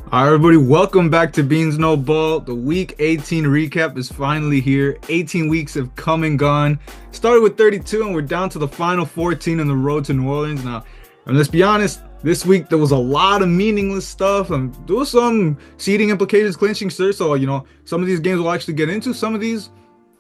All right, everybody, welcome back to Beans No Ball. The Week 18 recap is finally here. 18 weeks have come and gone. Started with 32, and we're down to the final 14 on the road to New Orleans. Now, and let's be honest, this week there was a lot of meaningless stuff. There was some seeding implications, clinching sir. So, some of these games we'll actually get into. Some of these,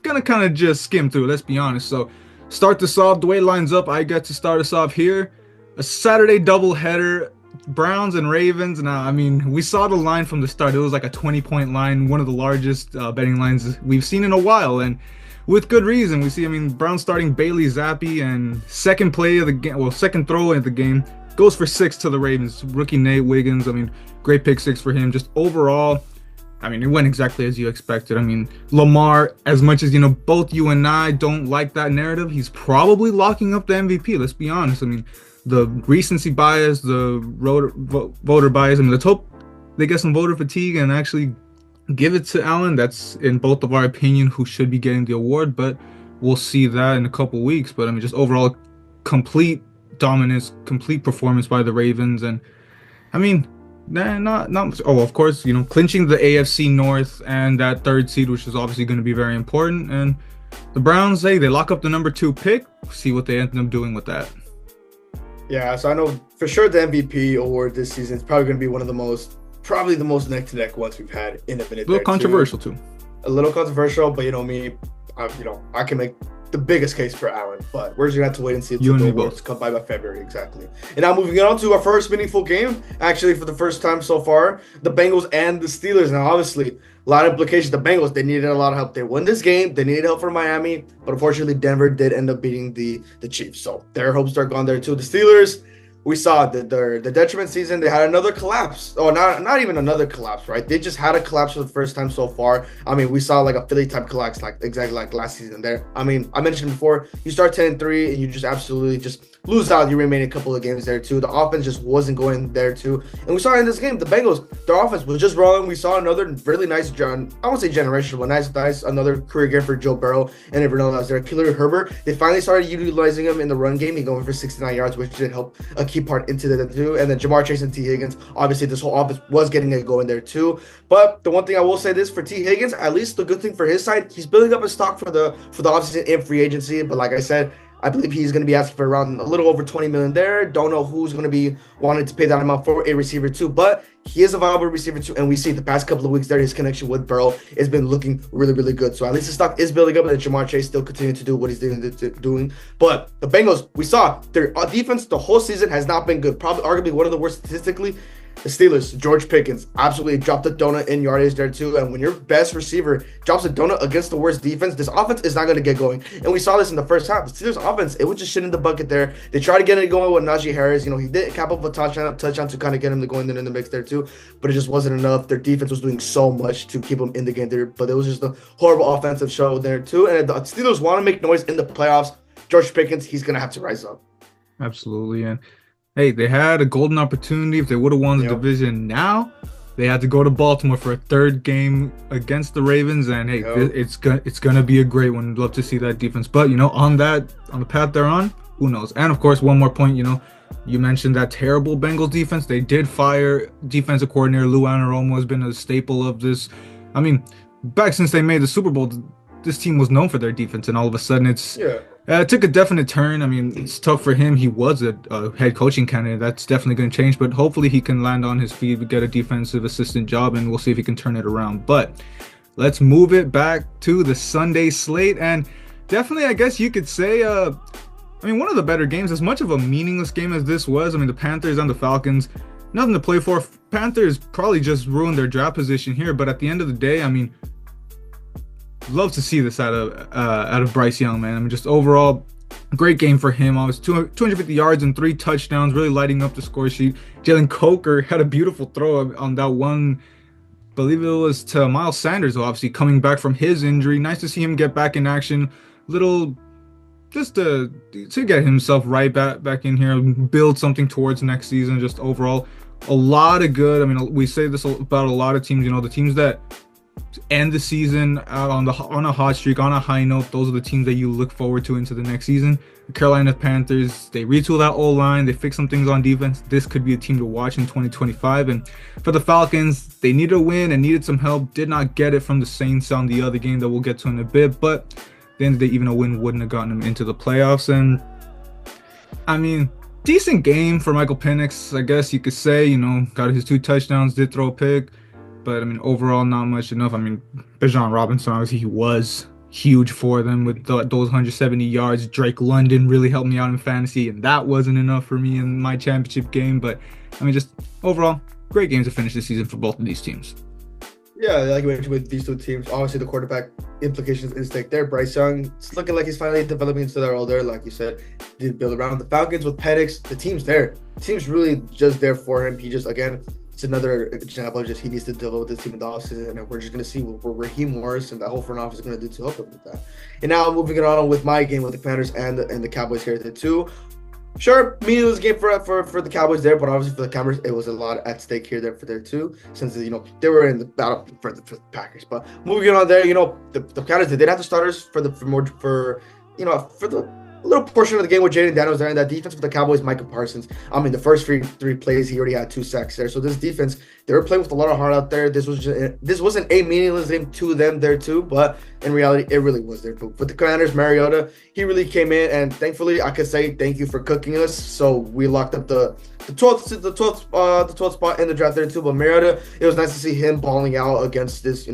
gonna kind of just skim through, let's be honest. So, start this off. The way it lines up, I get to start us off here. A Saturday doubleheader. Browns and Ravens. Now, we saw the line from the start. It was like a 20-point line, one of the largest betting lines we've seen in a while, and with good reason. We see, Browns starting Bailey Zappi, and second play of the game, well, second throw of the game, goes for 6 to the Ravens. Rookie Nate Wiggins, great pick 6 for him. Just overall, it went exactly as you expected. Lamar, as much as, both you and I don't like that narrative, he's probably locking up the MVP. Let's be honest. The recency bias, the voter bias. Let's hope they get some voter fatigue and actually give it to Allen. That's, in both of our opinion, who should be getting the award, but we'll see that in a couple weeks. But just overall, complete dominance, complete performance by the Ravens, and not much. Oh, of course, clinching the AFC North and that third seed, which is obviously going to be very important. And the Browns, they lock up the number 2 pick. See what they end up doing with that. Yeah, so I know for sure the MVP award this season is probably going to be one of the most neck-to-neck ones we've had in a minute. A little controversial too. A little controversial, but me, I can make the biggest case for Allen, but we're just gonna have to wait and see until the awards come by February, exactly. And now moving on to our first meaningful game, actually for the first time so far, the Bengals and the Steelers. Now, obviously, a lot of implications. The Bengals, they needed a lot of help. They won this game. They needed help from Miami, but unfortunately, Denver did end up beating the Chiefs. So their hopes are gone there too. The Steelers, we saw the detriment season. They had another collapse. Oh, not even another collapse, right? They just had a collapse for the first time so far. We saw like a Philly type collapse, like exactly like last season there. I mentioned before, you start 10-3 and you just absolutely just lose out. You remain a couple of games there too. The offense just wasn't going there too. And we saw in this game, the Bengals, their offense was just rolling. We saw another really nice, I won't say generational, but nice, another career game for Joe Burrow and everyone else there. Khalil Herbert, they finally started utilizing him in the run game. He going for 69 yards, which did help a key part into the two. And then Jamar Chase and T. Higgins, obviously this whole offense was getting it going there too. But the one thing I will say this for T. Higgins, at least the good thing for his side, he's building up a stock for the offseason and free agency. But like I said, I believe he's going to be asking for around a little over 20 million there. Don't know who's going to be wanting to pay that amount for a receiver too, but he is a viable receiver too. And we see the past couple of weeks there, his connection with Burrow has been looking really, really good. So at least the stock is building up, and Jamar Chase still continuing to do what he's doing. But the Bengals, we saw their defense the whole season has not been good. Probably arguably one of the worst statistically. The Steelers, George Pickens, absolutely dropped a donut in yardage there too. And when your best receiver drops a donut against the worst defense, this offense is not going to get going. And we saw this in the first half. The Steelers offense, it was just shit in the bucket there. They tried to get it going with Najee Harris. He did cap up a touchdown to kind of get him to go in the mix there too. But it just wasn't enough. Their defense was doing so much to keep them in the game there. But it was just a horrible offensive show there too. And the Steelers want to make noise in the playoffs. George Pickens, he's going to have to rise up. Absolutely. And hey, they had a golden opportunity if they would have won the division. Now they had to go to Baltimore for a third game against the Ravens, and hey, it's gonna be a great one. Love to see that defense, but on the path they're on, who knows? And of course, one more point. You mentioned that terrible Bengals defense. They did fire defensive coordinator Lou Anarumo, has been a staple of this. Back since they made the Super Bowl, this team was known for their defense, and all of a sudden it took a definite turn. It's tough for him. He was a head coaching candidate. That's definitely going to change, but hopefully he can land on his feet, get a defensive assistant job, and we'll see if he can turn it around. But let's move it back to the Sunday slate, and definitely, I guess you could say, one of the better games. As much of a meaningless game as this was, the Panthers and the Falcons, nothing to play for. Panthers probably just ruined their draft position here, but at the end of the day, love to see this out of Bryce Young, man. Just overall, great game for him. 250 yards and 3 touchdowns, really lighting up the score sheet. Jalen Coker had a beautiful throw on that one, I believe it was to Miles Sanders, obviously coming back from his injury. Nice to see him get back in action. Just to get himself right back in here, build something towards next season. Just overall, a lot of good. We say this about a lot of teams. The teams that end the season out on a hot streak, on a high note, those are the teams that you look forward to into the next season. The Carolina Panthers, they retool that O-line, they fix some things on defense. This could be a team to watch in 2025. And for the Falcons, they needed a win and needed some help. Did not get it from the Saints on the other game that we'll get to in a bit. But at the end of the day, even a win wouldn't have gotten them into the playoffs. And I mean, decent game for Michael Penix, I guess you could say. You know, got his 2 touchdowns, did throw a pick. But I mean, overall, not much enough. I mean, Bijan Robinson, obviously, he was huge for them with those 170 yards. Drake London really helped me out in fantasy, and that wasn't enough for me in my championship game. But I mean, just overall, great games to finish the season for both of these teams. Yeah, like you mentioned with these 2 teams, obviously the quarterback implications is like there. Bryce Young, it's looking like he's finally developing into their role there. Like you said, did build around the Falcons with Penix. The team's there. The team's really just there for him. He just, again, it's another example of just he needs to develop with this team in the offseason, and we're just going to see what Raheem Morris and that whole front office is going to do to help him with that. And now moving it on with my game with the Commanders and the Cowboys here too. Sure, meaningless game for the Cowboys there, but obviously for the Commanders, it was a lot at stake here there for there too, since they were in the battle for the Packers. But moving on there, the Commanders, they did have the starters for the little portion of the game with Jaden Daniels there, and that defense for the Cowboys, Micah Parsons. I mean, the first three plays, he already had 2 sacks there. So this defense, they were playing with a lot of heart out there. This wasn't a meaningless game to them there too, but in reality, it really was there. But with the Commanders, Mariota, he really came in, and thankfully, I could say thank you for cooking us. So we locked up the 12th spot in the draft there too. But Mariota, it was nice to see him balling out against this,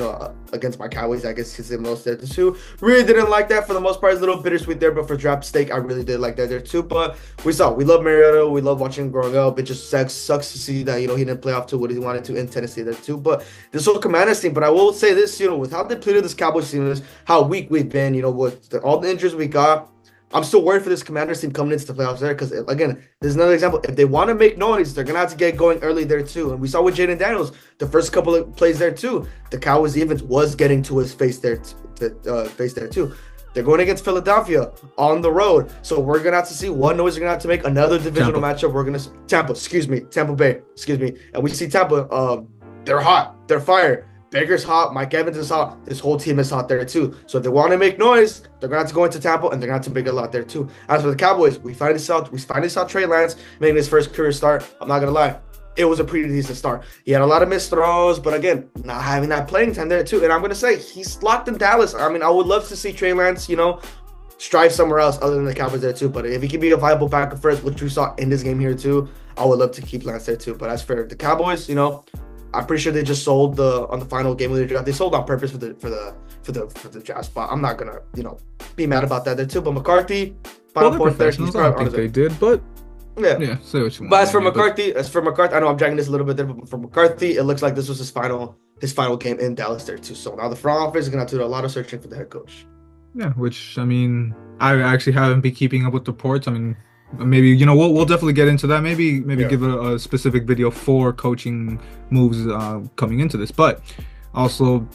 against my Cowboys. I guess he's the most there too. Really didn't like that for the most part. It's a little bittersweet there, but for draft stake, I really did like that there too. But we love Mariota. We love watching him growing up. It just sucks to see that he didn't play off to what he wanted to in Tennessee there too. But this whole Commanders team. But I will say this, with how depleted this Cowboys team is, how weak we've been, with all the injuries we got. I'm still worried for this Commanders team coming into the playoffs there because, again, there's another example. If they want to make noise, they're going to have to get going early there, too. And we saw with Jaden Daniels, the first couple of plays there, too. The Cowboys defense was getting to his face there, too. They're going against Philadelphia on the road. So we're going to have to see what noise they're going to have to make. Another divisional matchup. We're going to – Tampa Bay. And we see Tampa, they're hot. They're fire. Baker's hot. Mike Evans is hot. This whole team is hot there, too. So if they want to make noise, they're going to have to go into Tampa, and they're going to have to make a lot there, too. As for the Cowboys, we finally saw Trey Lance making his first career start. I'm not going to lie. It was a pretty decent start. He had a lot of missed throws, but again, not having that playing time there, too. And I'm going to say, he's locked in Dallas. I mean, I would love to see Trey Lance, strive somewhere else other than the Cowboys there, too. But if he can be a viable backup first, which we saw in this game here, too, I would love to keep Lance there, too. But as for the Cowboys, I'm pretty sure they just sold on the final game of the draft. They sold on purpose for the draft spot. I'm not gonna be mad about that there too. But McCarthy, final point there. I don't think they did, but yeah. Say what you want. But as for McCarthy, I know I'm dragging this a little bit there, but for McCarthy, it looks like this was his final game in Dallas there too. So now the front office is gonna have to do a lot of searching for the head coach. Yeah, which I mean, I actually haven't been keeping up with the reports. I mean, maybe we'll definitely get into that. Maybe give a specific video for coaching moves coming into this. But also,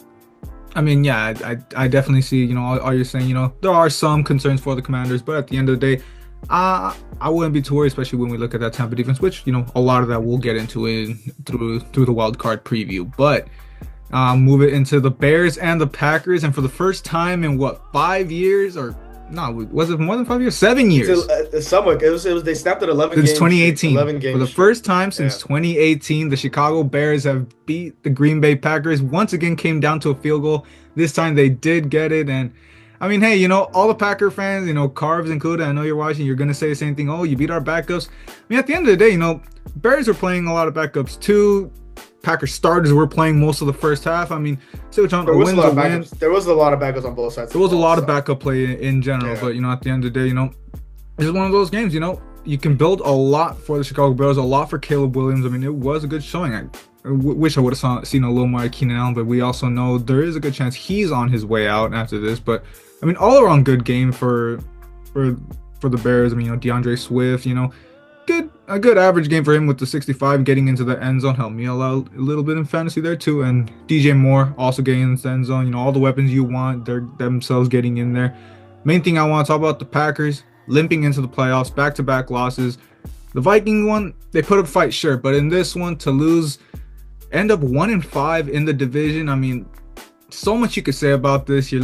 I mean, yeah, I definitely see all you're saying. There are some concerns for the Commanders, but at the end of the day, I wouldn't be too worried, especially when we look at that Tampa defense, which a lot of that we'll get into through the wild card preview. But move it into the Bears and the Packers, and for the first time in 5 years or. No, was it more than 5 years? 7 years. Somewhat. It was. They snapped at 11 since games. 2018. 11 games. For the first time since 2018, the Chicago Bears have beat the Green Bay Packers. Once again, came down to a field goal. This time they did get it. And I mean, hey, all the Packer fans, Carves included, I know you're watching, you're going to say the same thing. Oh, you beat our backups. I mean, at the end of the day, Bears are playing a lot of backups too. Packer starters were playing most of the first half. I mean, there was a lot of backups on both sides. There was a lot of backup play in general, but at the end of the day, it's one of those games. You can build a lot for the Chicago Bears, a lot for Caleb Williams. I mean, it was a good showing. I wish I would have seen a little more of Keenan Allen, but we also know there is a good chance he's on his way out after this. But I mean, all around good game for the Bears. I mean, DeAndre Swift, a good average game for him with the 65 getting into the end zone. Helped me a little bit in fantasy there too. And DJ Moore also getting into the end zone. All the weapons you want, they're themselves getting in there. Main thing I want to talk about, the Packers limping into the playoffs, back-to-back losses. The Viking one, they put up a fight, sure, but in this one to lose, end up 1-5 in the division. I mean, so much you could say about this. You're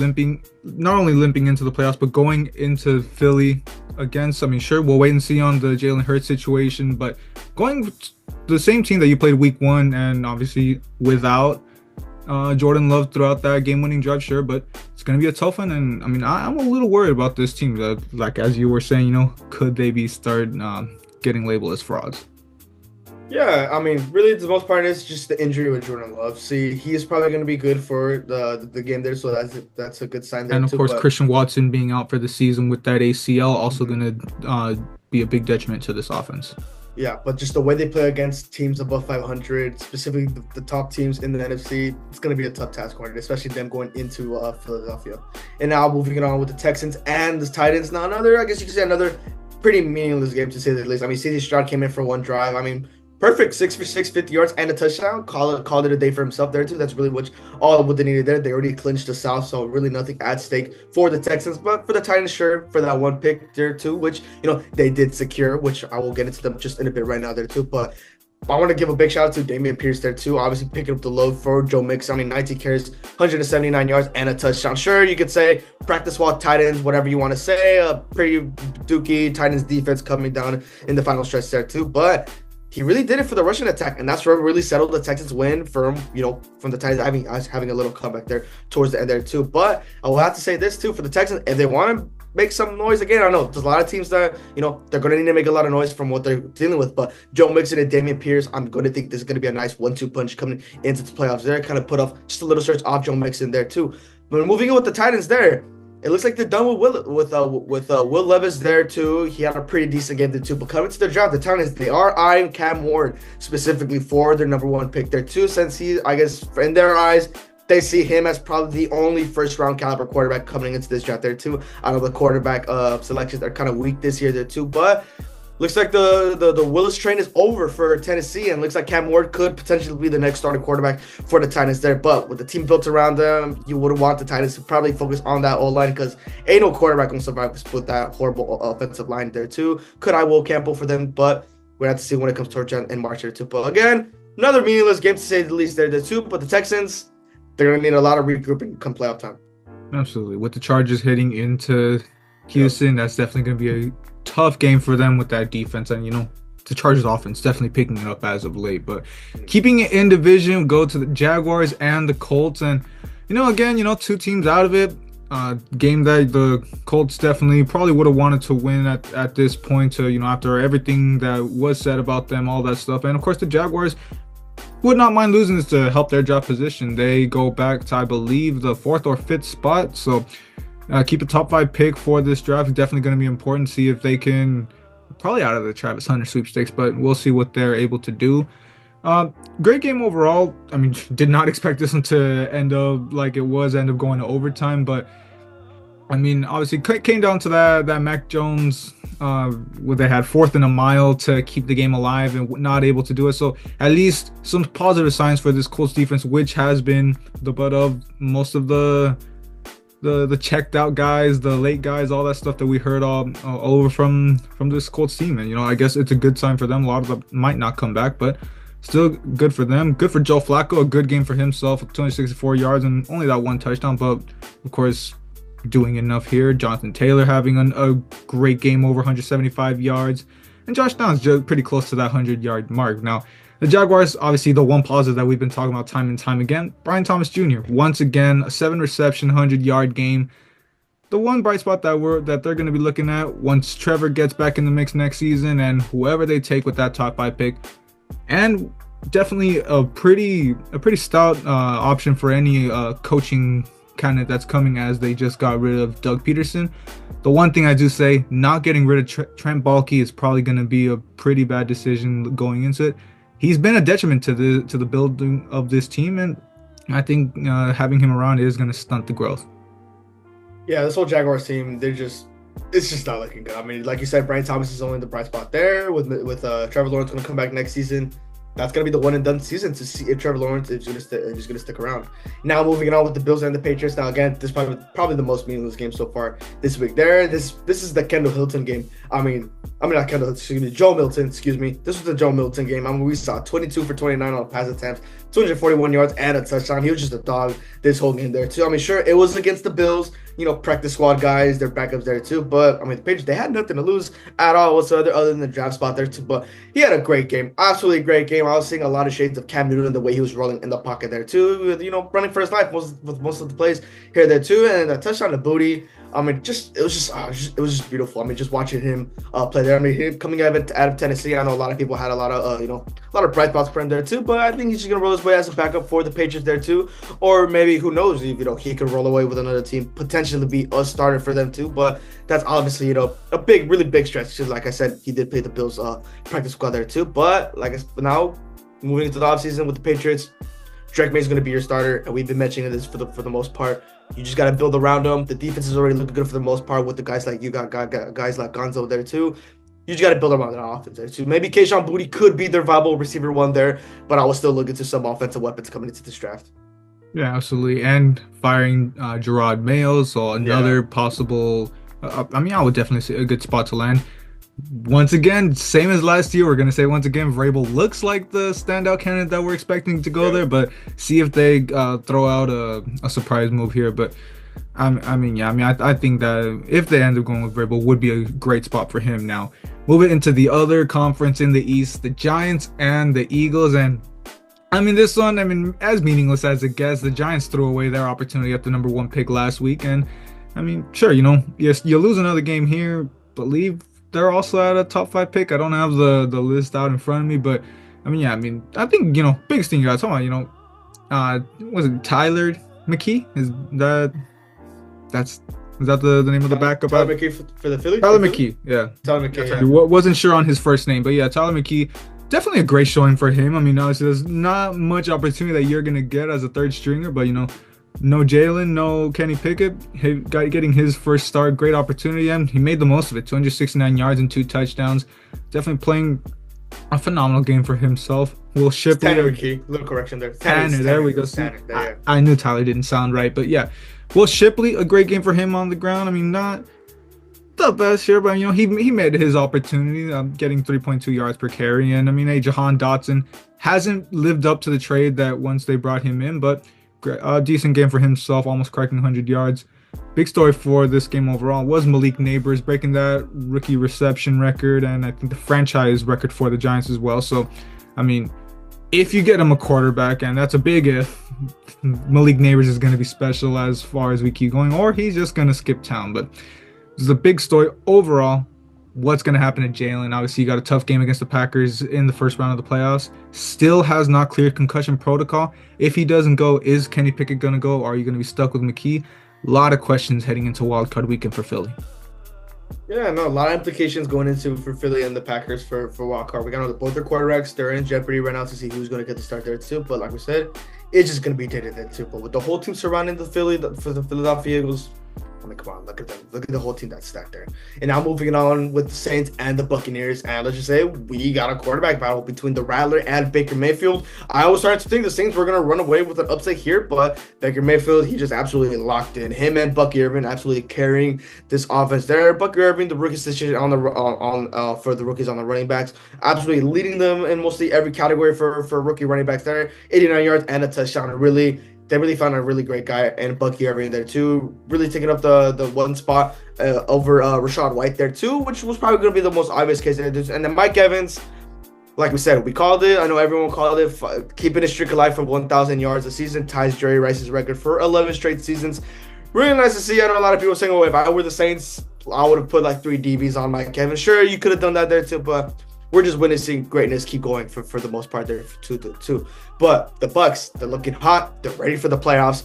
not only limping into the playoffs, but going into Philly against, I mean, sure, we'll wait and see on the Jalen Hurts situation, but going the same team that you played week 1 and obviously without Jordan Love throughout that game-winning drive, sure, but it's going to be a tough one. And I mean, I'm a little worried about this team. Like, as you were saying, could they be getting labeled as frauds? Yeah, I mean, really, the most part is just the injury with Jordan Love. See, he is probably going to be good for the game there, so that's a good sign there. And of course, Christian Watson being out for the season with that ACL also going to be a big detriment to this offense. Yeah, but just the way they play against teams above 500, specifically the top teams in the NFC, it's going to be a tough task for it, especially them going into Philadelphia. And now moving on with the Texans and the Titans. Now I guess you could say another pretty meaningless game to say the least. I mean, C.J. Stroud came in for one drive. I mean, perfect 6 for 6, 50 yards and a touchdown. Called it a day for himself there too. That's really all what they needed there. They already clinched the South, so really nothing at stake for the Texans. But for the Titans, sure, for that one pick there too, which they did secure, which I will get into them just in a bit right now there too. But I want to give a big shout out to Dameon Pierce there too. Obviously picking up the load for Joe Mixon. I mean, 19 carries, 179 yards, and a touchdown. Sure, you could say practice squad Titans, whatever you want to say. A pretty dookie Titans defense coming down in the final stretch there too. But he really did it for the rushing attack, and that's where it really settled the Texans win from the Titans having a little comeback there towards the end there too. But I will have to say this too for the Texans, if they want to make some noise again, I know there's a lot of teams that they're going to need to make a lot of noise from what they're dealing with. But Joe Mixon and Dameon Pierce, I'm going to think this is going to be a nice 1-2 punch coming into the playoffs. There, kind of put off just a little search off Joe Mixon there too. But moving in with the Titans there. It looks like they're done with Will Levis there too. He had a pretty decent game there too. But coming to the draft, the Titans, they are eyeing Cam Ward specifically for their number 1 pick there too. Since he, I guess, in their eyes, they see him as probably the only first-round caliber quarterback coming into this draft there too. I know the quarterback selections are kind of weak this year there too, but looks like the Willis train is over for Tennessee, and looks like Cam Ward could potentially be the next starting quarterback for the Titans there. But with the team built around them, you would want the Titans to probably focus on that O-line, because ain't no quarterback going to survive with that horrible offensive line there too. Could I Will Campbell for them, but we'll have to see when it comes towards in March there too. But again, another meaningless game to say the least there too. But the Texans, they're going to need a lot of regrouping come playoff time. Absolutely. With the Chargers hitting into Houston, that's definitely going to be a tough game for them with that defense. And, the Chargers offense definitely picking it up as of late. But keeping it in division, go to the Jaguars and the Colts. And, again, 2 teams out of it. Game that the Colts definitely probably would have wanted to win at this point to, after everything that was said about them, all that stuff. And, of course, the Jaguars would not mind losing this to help their draft position. They go back to, I believe, the 4th or 5th spot. So keep a top 5 pick for this draft. Definitely going to be important. See if they can, probably out of the Travis Hunter sweepstakes, but we'll see what they're able to do. Great game overall. I mean, did not expect this one to end up like it was, end up going to overtime, but I mean, obviously it came down to that Mac Jones, where they had 4th and a mile to keep the game alive and not able to do it. So at least some positive signs for this Colts defense, which has been the butt of most of the checked out guys, the late guys, all that stuff that we heard all over from this Colts team. And, I guess it's a good sign for them. A lot of them might not come back, but still good for them. Good for Joe Flacco, a good game for himself, 264 yards and only that 1 touchdown, but of course, doing enough here. Jonathan Taylor having a great game, over 175 yards, and Josh Downs just pretty close to that 100-yard mark. Now, the Jaguars, obviously the one positive that we've been talking about time and time again, Brian Thomas Jr. Once again, a 7-reception, 100-yard game. The one bright spot that they're going to be looking at once Trevor gets back in the mix next season, and whoever they take with that top 5 pick, and definitely a pretty stout option for any coaching candidate that's coming, as they just got rid of Doug Peterson. The one thing I do say, not getting rid of Trent Baalke is probably going to be a pretty bad decision going into it. He's been a detriment to the building of this team, and I think having him around is going to stunt the growth. Yeah, this whole Jaguars team, it's just not looking good. I mean, like you said, Brian Thomas is only the bright spot there. With Trevor Lawrence going to come back next season, that's going to be the one and done season to see if Trevor Lawrence is going to stick around. Now moving on with the Bills and the Patriots. Now again, this is probably the most meaningless game so far this week. This is the Kendall Hilton game. I mean not Kendall, excuse me, Joe Milton, excuse me. This was the Joe Milton game. I mean, we saw 22 for 29 on pass attempts, 241 yards and a touchdown. He was just a dog this whole game there too. I mean, sure, it was against the Bills, practice squad guys, their backups there too. But I mean, the Patriots, they had nothing to lose at all whatsoever other than the draft spot there too. But he had a great game, absolutely great game. I was seeing a lot of shades of Cam Newton, the way he was rolling in the pocket there too, with, running for his life with most of the plays here there too, and a touchdown to Booty. I mean, it was just beautiful. I mean, just watching him play there. I mean, him coming out of Tennessee, I know a lot of people had a lot of bright spots for him there too. But I think he's just gonna roll his way as a backup for the Patriots there too, or maybe who knows if he could roll away with another team, potentially be a starter for them too. But that's obviously a really big stretch because, like I said, he did play the Bills practice squad there too. But now moving into the offseason with the Patriots, Drake May is going to be your starter, and we've been mentioning this for the most part. You just got to build around him. The defense is already looking good for the most part with the guys like you got guys like Gonzo there too. You just got to build around that offense there too. Maybe Kayshon Boutte could be their viable receiver one there, but I was still looking to some offensive weapons coming into this draft. Yeah, absolutely. And firing Gerard Mayo, so another possible. I would definitely say a good spot to land. Once again, same as last year, we're going to say once again, Vrabel looks like the standout candidate that we're expecting to go there, but see if they throw out a surprise move here. But I think that if they end up going with Vrabel, would be a great spot for him. Now, moving into the other conference in the East, the Giants and the Eagles. And I mean, this one, as meaningless as it gets, the Giants threw away their opportunity at the number 1 pick last week. And I mean, sure, yes, you lose another game here, believe they're also at a top 5 pick. I don't have the list out in front of me, but I think biggest thing you got talking about, was it Tyler McKee? Is that the name of the backup? Tyler McKee for the Phillies? Tyler McKee, yeah. Tyler McKee. Yeah. Wasn't sure on his first name, but yeah, Tyler McKee, definitely a great showing for him. Obviously, there's not much opportunity that you're gonna get as a third stringer, but no Jalen, no Kenny Pickett, getting his first start, great opportunity, and he made the most of it. 269 yards and 2 touchdowns. Definitely playing a phenomenal game for himself. Will Shipley. Tanner McKee. Little correction there. Tanner, there we go. Tanner, I knew Tyler didn't sound right, but yeah. Will Shipley, a great game for him on the ground. Not the best here, but he made his opportunity, getting 3.2 yards per carry. And Jahan Dotson hasn't lived up to the trade that once they brought him in, but a decent game for himself, almost cracking 100 yards. Big story for this game overall was Malik Neighbors breaking that rookie reception record, and I think the franchise record for the Giants as well. So, if you get him a quarterback, and that's a big if, Malik Neighbors is going to be special as far as we keep going, or he's just going to skip town. But this is a big story overall. What's going to happen to Jalen? Obviously, you got a tough game against the Packers in the first round of the playoffs. Still has not cleared concussion protocol. If he doesn't go, is Kenny Pickett going to go? Or are you going to be stuck with McKee? A lot of questions heading into wildcard weekend for Philly. Yeah, no, a lot of implications going into for Philly and the Packers for wildcard. We got to know that both their quarterbacks, they're in jeopardy right now to see who's going to get the start there too. But like we said, it's just going to be day-to-day too. But with the whole team surrounding for the Philadelphia Eagles, come on, look at them. Look at the whole team that's stacked there. And now moving on with the Saints and the Buccaneers. And let's just say we got a quarterback battle between the Rattler and Baker Mayfield. I was starting to think the Saints were going to run away with an upset here, but Baker Mayfield, he just absolutely locked in. Him and Bucky Irvin absolutely carrying this offense there. Bucky Irvin, the rookie situation for the rookies on the running backs, absolutely leading them in mostly every category for rookie running backs there. 89 yards and a touchdown. They really found a really great guy, and Bucky Irving there too, really taking up the one spot over Rachaad White there too, which was probably going to be the most obvious case. And then Mike Evans, like we said, we called it. I know everyone called it. Keeping his streak alive for 1,000 yards a season ties Jerry Rice's record for 11 straight seasons. Really nice to see. I know a lot of people saying, "Oh, if I were the Saints, I would have put like 3 DBs on Mike Evans." Sure, you could have done that there too, but we're just witnessing greatness keep going for the most part there too. But the Bucs, they're looking hot. They're ready for the playoffs.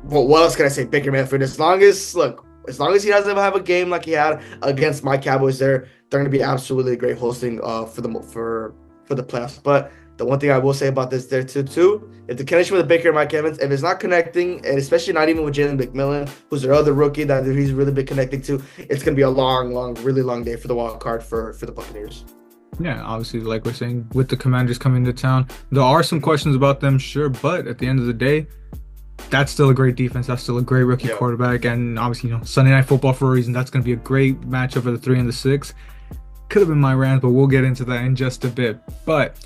What else can I say? Baker Mayfield, as long as he doesn't have a game like he had against my Cowboys, they're going to be absolutely great hosting for the playoffs. But the one thing I will say about this there too, if the connection with Baker and Mike Evans, if it's not connecting, and especially not even with Jalen McMillan, who's their other rookie that he's really been connecting to, it's going to be a really long day for the wild card for the Buccaneers. Yeah, obviously, like we're saying, with the Commanders coming to town, there are some questions about them, sure, but at the end of the day, that's still a great defense. That's still a great rookie quarterback, and obviously, Sunday Night Football for a reason. That's going to be a great matchup for the 3 and the 6. Could have been my rant, but we'll get into that in just a bit. But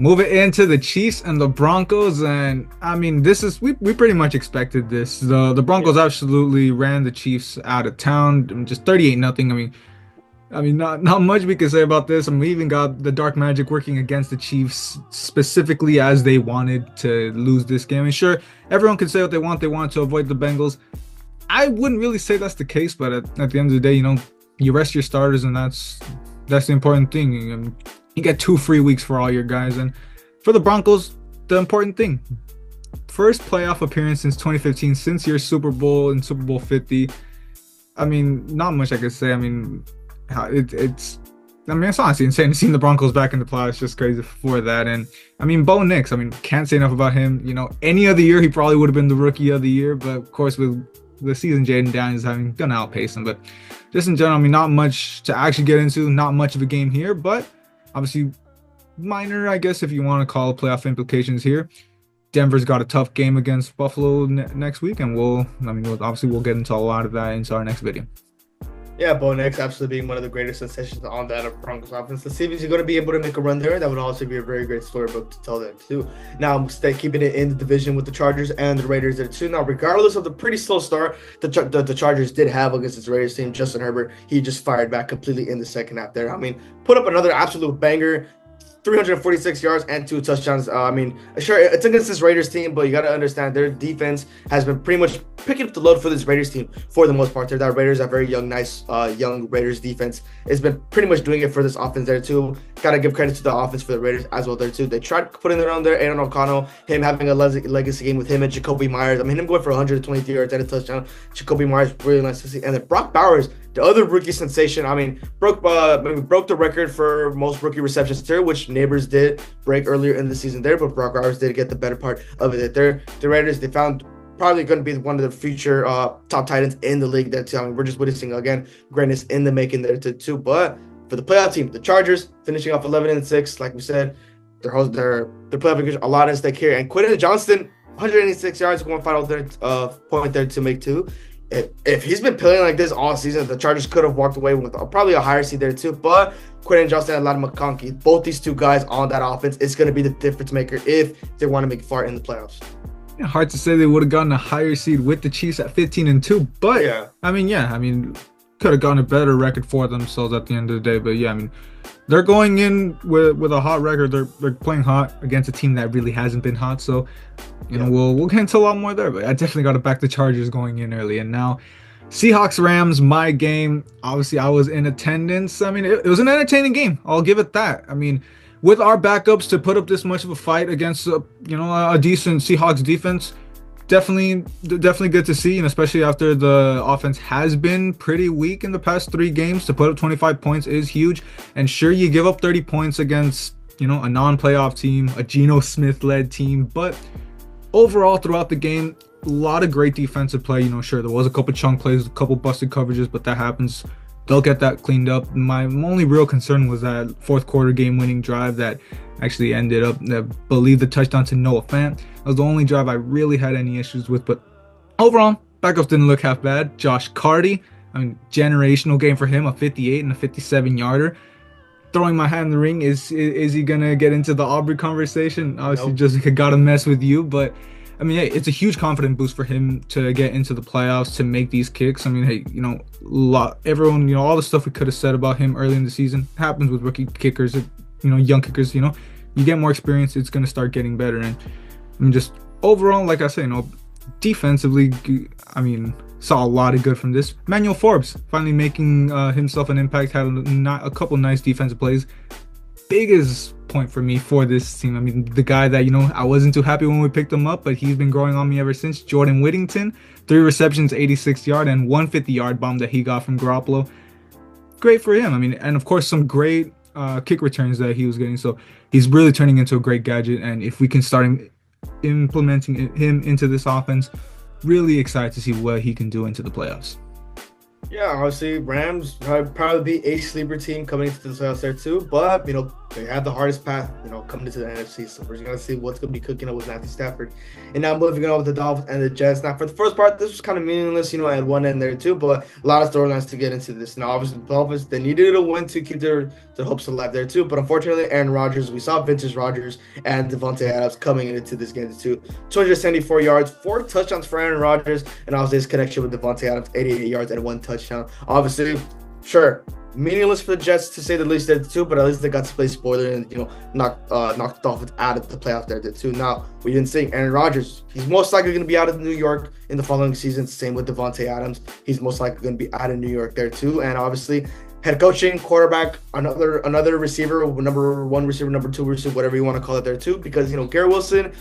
Move it into the Chiefs and the Broncos, and I mean, this is we pretty much expected this. The Broncos absolutely ran the Chiefs out of town, just 38-0. I mean, not much we can say about this. I mean, we even got the dark magic working against the Chiefs specifically as they wanted to lose this game. And sure, everyone can say what they want. They want to avoid the Bengals. I wouldn't really say that's the case, but at the end of the day, you rest your starters, and that's the important thing. You get 2 free weeks for all your guys. And for the Broncos, the important thing, first playoff appearance since 2015, since your Super Bowl and Super Bowl 50. I mean, not much I could say. I mean, it's honestly insane. Seeing the Broncos back in the playoffs, just crazy for that. And I mean, Bo Nix, I mean, can't say enough about him. Any other year he probably would have been the rookie of the year, but of course with the season Jaden Daniels having gonna outpace him. But just in general, I mean, not much to actually get into, not much of a game here, but obviously minor, I guess, if you want to call it, playoff implications here. Denver's got a tough game against Buffalo next week, and we'll get into a lot of that into our next video. Yeah, Bo Nix absolutely being one of the greatest sensations on that Broncos offense. Let's see if he's going to be able to make a run there. That would also be a very great storybook to tell them too. Now, keeping it in the division with the Chargers and the Raiders there too. Now, regardless of the pretty slow start the Chargers did have against this Raiders team, Justin Herbert, he just fired back completely in the second half there. I mean, put up another absolute banger. 346 yards and 2 touchdowns. I mean, sure, it's against this Raiders team, but you got to understand their defense has been pretty much picking up the load for this Raiders team for the most part. That Raiders are very young, nice, young Raiders defense. It's been pretty much doing it for this offense there too. Got to give credit to the offense for the Raiders as well there too. They tried putting their own there. Aaron O'Connell, him having a legacy game with him and Jacoby Myers. I mean, him going for 123 yards and a touchdown. Jacoby Myers, really nice to see. And then Brock Bowers, the other rookie sensation, I mean, broke the record for most rookie receptions there, which Neighbors did break earlier in the season there, but Brock Bowers did get the better part of it there. The Raiders, they found probably going to be one of the future top tight ends in the league there too. I mean, we're just witnessing, again, greatness in the making there too. But for the playoff team, the Chargers finishing off 11-6, like we said, their playoff record, a lot at stake here. And Quentin Johnston, 186 yards, one final point there to make too. If he's been playing like this all season, the Chargers could have walked away with probably a higher seed there too. But Quentin Johnston and Ladd McConkey, both these two guys on that offense, is going to be the difference maker if they want to make far in the playoffs. Yeah, hard to say they would have gotten a higher seed with the Chiefs at 15-2, but yeah. I mean, could have gotten a better record for themselves at the end of the day. But yeah, I mean, they're going in with a hot record. They're playing hot against a team that really hasn't been hot. So, we'll get into a lot more there. But I definitely got to back the Chargers going in early. And now, Seahawks Rams, my game. Obviously, I was in attendance. I mean, it was an entertaining game. I'll give it that. I mean, with our backups to put up this much of a fight against a decent Seahawks defense, definitely good to see, and especially after the offense has been pretty weak in the past 3 games. To put up 25 points is huge. And sure, you give up 30 points against a non-playoff team, a Geno Smith-led team, but overall throughout the game, a lot of great defensive play. Sure, there was a couple chunk plays, a couple busted coverages, but that happens. They'll get that cleaned up. My only real concern was that fourth quarter game-winning drive that actually ended up, I believe, the touchdown to Noah Fant. That was the only drive I really had any issues with. But overall, backups didn't look half bad. Josh Carty, I mean, generational game for him, a 58 and a 57-yarder. Throwing my hat in the ring, is he going to get into the Aubrey conversation? Obviously, Nope. Just got to mess with you, but I mean, hey, it's a huge confidence boost for him to get into the playoffs, to make these kicks. I mean, hey, everyone, all the stuff we could have said about him early in the season happens with rookie kickers, young kickers. You get more experience, it's going to start getting better. And I mean, just overall, like I said, defensively, I mean, saw a lot of good from this. Manuel Forbes finally making himself an impact, had a couple nice defensive plays. Biggest point for me for this team, I mean, the guy that I wasn't too happy when we picked him up, but he's been growing on me ever since. Jordan Whittington, 3 receptions, 86-yard and 150-yard bomb that he got from Garoppolo. Great for him. I mean, and of course some great kick returns that he was getting. So he's really turning into a great gadget, and if we can start implementing him into this offense, really excited to see what he can do into the playoffs. Yeah, obviously Rams probably be a sleeper team coming into the playoffs there too. But They have the hardest path, coming into the NFC. So we're just gonna see what's gonna be cooking up with Matthew Stafford. And now moving on with the Dolphins and the Jets. Now for the first part, this was kind of meaningless, at one end there too, but a lot of storylines to get into this. Now obviously the Dolphins, they needed a win to keep their hopes alive there too. But unfortunately, Aaron Rodgers, we saw vintage Rodgers and Davante Adams coming into this game too. 274 yards, 4 touchdowns for Aaron Rodgers, and obviously his connection with Davante Adams, 88 yards and 1 touchdown. Obviously, sure, meaningless for the Jets to say the least there too, but at least they got to play spoiler and knock the Dolphins out of the playoff there too. Now we didn't see Aaron Rodgers. He's most likely going to be out of New York in the following season. Same with Davante Adams. He's most likely going to be out of New York there too. And obviously, head coaching, quarterback, another receiver, number 1 receiver, number 2 receiver, whatever you want to call it there too. Because Garrett Wilson,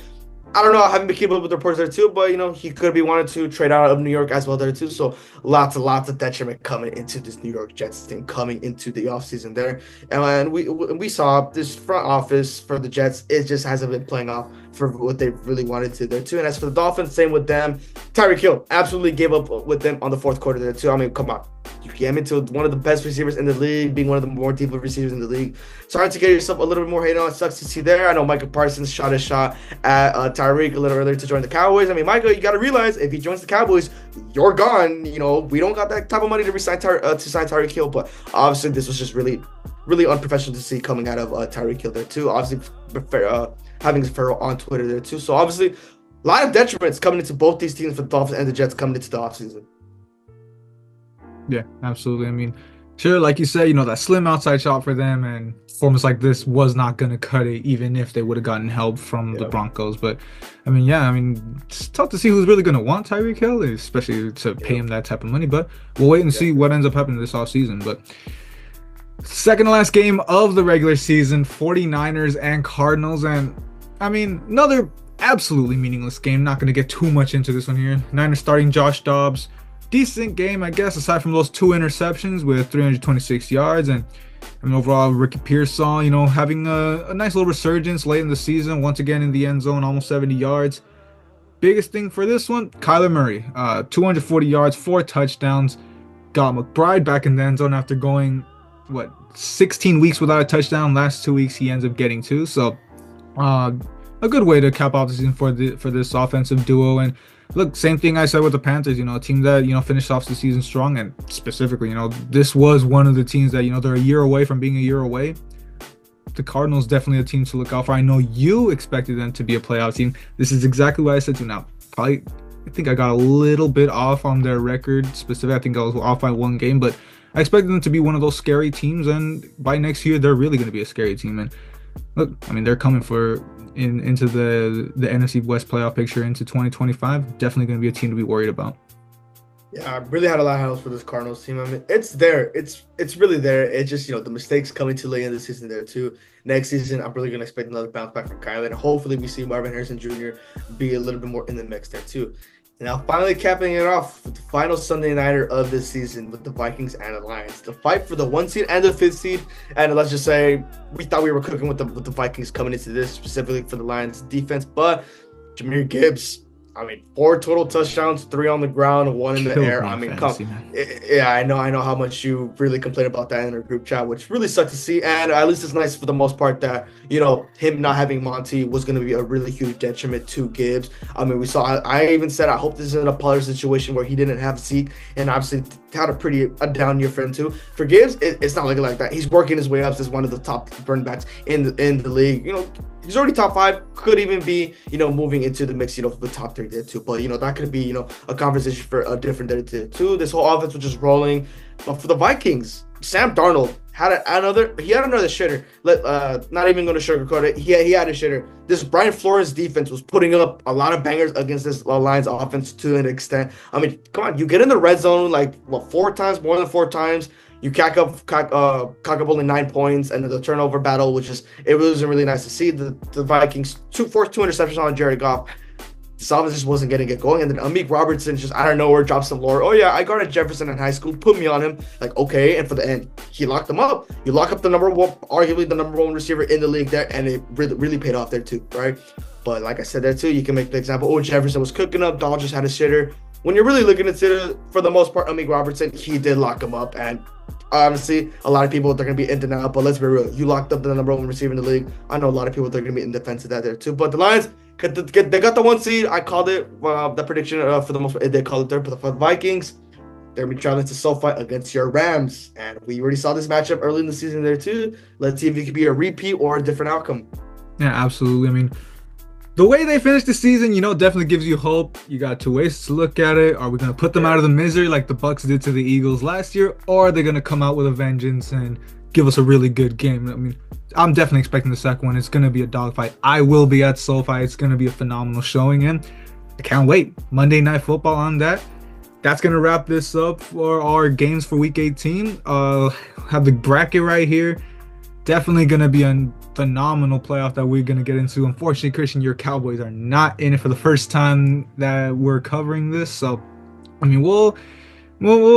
I don't know. I haven't been keeping up with the reports there too, but he could be wanted to trade out of New York as well there too. So lots of detriment coming into this New York Jets team coming into the offseason there. And we saw this front office for the Jets, it just hasn't been playing off for what they really wanted to there too. And as for the Dolphins, same with them. Tyreek Hill absolutely gave up with them on the fourth quarter there too. I mean, come on. You came into one of the best receivers in the league, being one of the more deeper receivers in the league. Starting to get yourself a little bit more hate on. It sucks to see there. I know Micah Parsons shot his shot at Tyreek a little earlier to join the Cowboys. I mean, Micah, you got to realize if he joins the Cowboys, you're gone. We don't got that type of money to sign Tyreek Hill. But obviously, this was just really, really unprofessional to see coming out of Tyreek Hill there too. Obviously, having Farrell on Twitter there too. So obviously, a lot of detriments coming into both these teams for the Dolphins and the Jets coming into the offseason. Yeah, absolutely. I mean, sure, like you said, that slim outside shot for them and performance like this was not going to cut it, even if they would have gotten help from the Broncos. But, it's tough to see who's really going to want Tyreek Hill, especially to pay him that type of money. But we'll wait and see what ends up happening this offseason. But second to last game of the regular season, 49ers and Cardinals. And, another absolutely meaningless game. Not going to get too much into this one here. Niners starting Josh Dobbs. Decent game, I guess, aside from those 2 interceptions with 326 yards. And overall, Ricky Pearsall, having a nice little resurgence late in the season. Once again in the end zone, almost 70 yards. Biggest thing for this one, Kyler Murray. 240 yards, 4 touchdowns. Got McBride back in the end zone after going, 16 weeks without a touchdown. Last 2 weeks, he ends up getting 2. So, a good way to cap off the season for this offensive duo. And look, same thing I said with the Panthers, a team that, finished off the season strong. And specifically, this was one of the teams that, they're a year away from being a year away. The Cardinals definitely a team to look out for. I know you expected them to be a playoff team. This is exactly what I said to you. Now, I think I got a little bit off on their record specifically. I think I was off by 1 game, but I expected them to be one of those scary teams. And by next year, they're really going to be a scary team. And look, they're coming into the NFC West playoff picture into 2025. Definitely going to be a team to be worried about. Yeah, I really had a lot of hopes for this Cardinals team. It's there. It's really there. It's just, the mistakes coming too late in the season there too. Next season, I'm really going to expect another bounce back from Kyler. And hopefully we see Marvin Harrison Jr. be a little bit more in the mix there too. Now, finally capping it off with the final Sunday nighter of this season with the Vikings and the Lions. The fight for the 1 seed and the 5th seed. And let's just say we thought we were cooking with the Vikings coming into this, specifically for the Lions defense. But Jahmyr Gibbs, 4 total touchdowns, 3 on the ground, 1 in the air. Yeah, I know how much you really complain about that in our group chat, which really sucked to see. And at least it's nice for the most part that, him not having Monty was going to be a really huge detriment to Gibbs. We saw, I even said, I hope this isn't a Pollard situation where he didn't have Zeke and obviously had a down year for him too. For Gibbs, it's not looking like that. He's working his way up as one of the top running backs in the league. He's already top 5, could even be, moving into the mix, the top 3 there too. But, that could be, a conversation for a different day too. This whole offense was just rolling. But for the Vikings, Sam Darnold had another shitter. Not even going to sugarcoat it. He had a shitter. This Brian Flores defense was putting up a lot of bangers against this Lions offense to an extent. Come on, you get in the red zone 4 times, more than 4 times. You cock up only 9 points, and the turnover battle, it was really nice to see. The Vikings forced 2 interceptions on Jared Goff. This offense just wasn't getting it going, and then Amik Robertson just out of nowhere drops some lore. Oh yeah, I guarded Jefferson in high school. Put me on him. Okay, and for the end, he locked him up. You lock up arguably the number 1 receiver in the league there, and it really paid off there too, right? But like I said there too, you can make the example. Oh, Jefferson was cooking up. Dahl just had a shitter. When you're really looking at it, for the most part, Amik Robertson, he did lock him up, and Honestly, a lot of people they're gonna be in and out, but let's be real. You locked up the number one receiver in the league. I know a lot of people they're gonna be in defense of that there too. But the Lions they got the 1 seed. I called it the prediction for the most part. They called it there, but for the Vikings, they're gonna be traveling to SoFi against your Rams, and we already saw this matchup early in the season there too. Let's see if it could be a repeat or a different outcome. Yeah, absolutely. I mean, the way they finished the season, definitely gives you hope. You got two ways to look at it. Are we going to put them out of the misery like the Bucks did to the Eagles last year? Or are they going to come out with a vengeance and give us a really good game? I mean, I'm definitely expecting the second one. It's going to be a dogfight. I will be at SoFi. It's going to be a phenomenal showing. And I can't wait. Monday Night Football on that. That's going to wrap this up for our games for Week 18. Have the bracket right here. Definitely going to be a phenomenal playoff that we're going to get into. Unfortunately, Christian, your Cowboys are not in it for the first time that we're covering this. So, I mean, we'll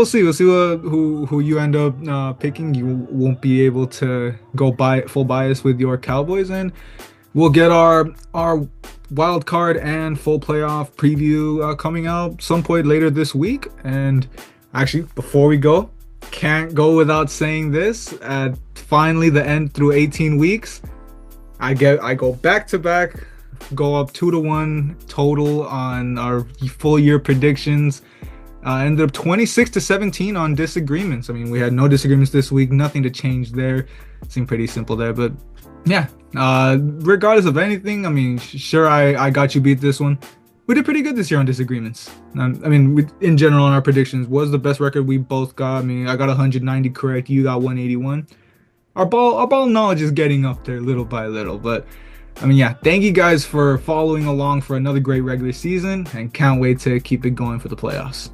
see. We'll see who you end up picking. You won't be able to go full bias with your Cowboys, and we'll get our wild card and full playoff preview coming out some point later this week. And actually, before we go, can't go without saying this. Finally, the end through 18 weeks. I go back to back, go up 2-1 total on our full year predictions. Ended up 26-17 on disagreements. I mean, we had no disagreements this week, nothing to change there. Seemed pretty simple there, but yeah. Regardless of anything, I mean, sure, I got you beat this one. We did pretty good this year on disagreements. I mean, in general, on our predictions, was the best record we both got. I mean, I got 190 correct. You got 181. Our ball knowledge is getting up there little by little. But, I mean, yeah, thank you guys for following along for another great regular season. And can't wait to keep it going for the playoffs.